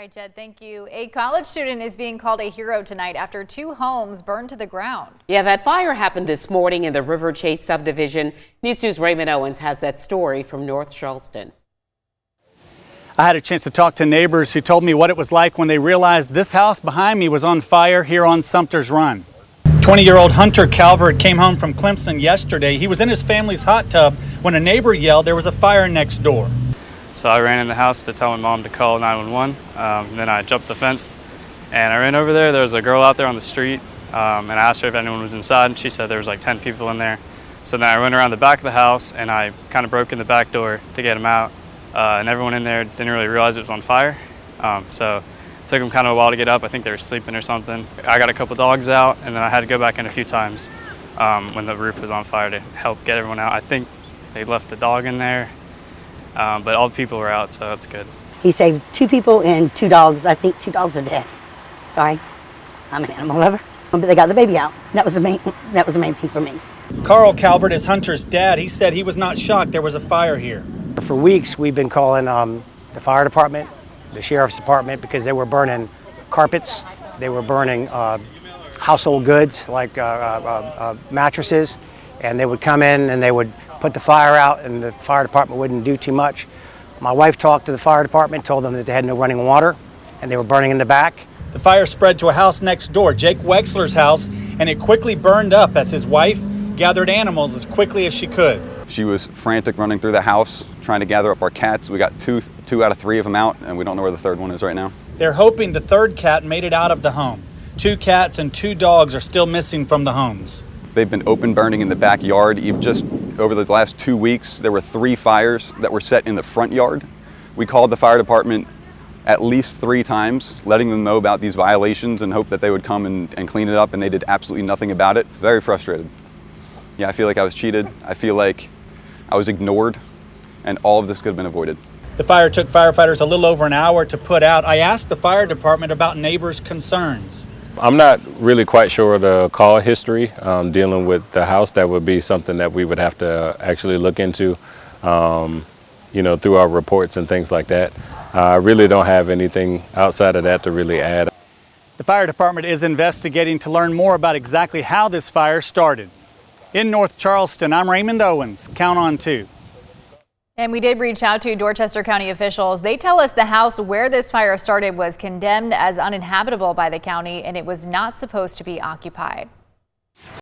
right, Jed, thank you. A college student is being called a hero tonight after 2 homes burned to the ground. Yeah, that fire happened this morning in the River Chase subdivision. News 2's Raymond Owens has that story from North Charleston. I had a chance to talk to neighbors who told me what it was like when they realized this house behind me was on fire here on Sumter's Run. 20-year-old Hunter Calvert came home from Clemson yesterday. He was in his family's hot tub when a neighbor yelled there was a fire next door. So I ran in the house to tell my mom to call 911. Then I jumped the fence and I ran over there. There was a girl out there on the street and I asked her if anyone was inside, and she said there was like 10 people in there. So then I went around the back of the house and I kind of broke in the back door to get them out. And everyone in there didn't really realize it was on fire. So it took them kind of a while to get up. I think they were sleeping or something. I got a couple dogs out, and then I had to go back in a few times when the roof was on fire to help get everyone out. I think they left the dog in there. But all the people were out, so that's good. He saved 2 people and 2 dogs. I think 2 dogs are dead. Sorry, I'm an animal lover. But they got the baby out. That was the main thing for me. Carl Calvert is Hunter's dad. He said he was not shocked there was a fire here. For weeks, we've been calling the fire department, the sheriff's department, because they were burning carpets. They were burning household goods like mattresses, and they would come in and they would put the fire out, and the fire department wouldn't do too much. My wife talked to the fire department, told them that they had no running water, and they were burning in the back. The fire spread to a house next door, Jake Wexler's house, and it quickly burned up as his wife gathered animals as quickly as she could. She was frantic running through the house, trying to gather up our cats. We got two out of 3 of them out, and we don't know where the 3rd one is right now. They're hoping the 3rd cat made it out of the home. 2 cats and 2 dogs are still missing from the homes. They've been open burning in the backyard. Just over the last 2 weeks, there were 3 fires that were set in the front yard. We called the fire department at least 3 times, letting them know about these violations and hope that they would come and clean it up, and they did absolutely nothing about it. Very frustrated. Yeah, I feel like I was cheated. I feel like I was ignored, and all of this could have been avoided. The fire took firefighters a little over an hour to put out. I asked the fire department about neighbors' concerns. I'm not really quite sure the call history dealing with the house. That would be something that we would have to actually look into, through our reports and things like that. I really don't have anything outside of that to really add. The fire department is investigating to learn more about exactly how this fire started. In North Charleston, I'm Raymond Owens. Count on 2. And we did reach out to Dorchester County officials. They tell us the house where this fire started was condemned as uninhabitable by the county, and it was not supposed to be occupied.